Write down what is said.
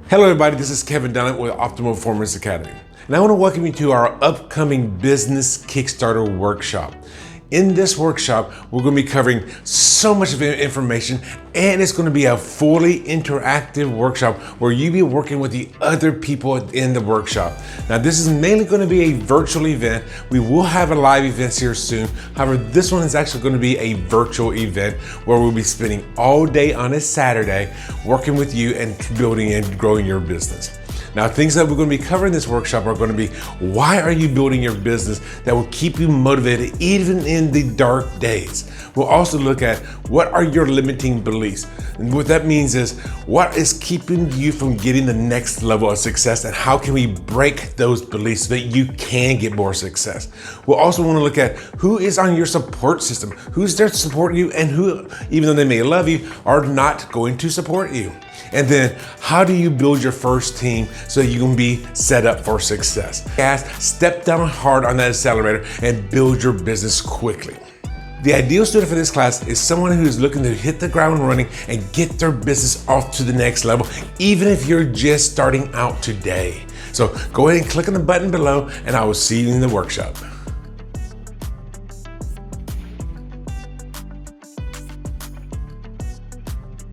Hello everybody, this is Kevin Dunnett with Optimal Performance Academy. And I want to welcome you to our upcoming Business Kickstarter Workshop. In this workshop, we're going to be covering so much of information, and it's going to be a fully interactive workshop where you'll be working with the other people in the workshop. Now, this is mainly going to be a virtual event. We will have a live event here soon. However, this one is actually going to be a virtual event where we'll be spending all day on a Saturday working with you and building and growing your business. Now, things that we're going to be covering in this workshop are going to be, why are you building your business that will keep you motivated even in the dark days? We'll also look at what are your limiting beliefs. And what that means is, what is keeping you from getting the next level of success, and how can we break those beliefs so that you can get more success? We'll also want to look at who is on your support system, who's there to support you, and who, even though they may love you, are not going to support you. And then, how do you build your first team so you can be set up for success? Step down hard on that accelerator and build your business quickly. The ideal student for this class is someone who's looking to hit the ground running and get their business off to the next level, even if you're just starting out today. So go ahead and click on the button below, and I will see you in the workshop.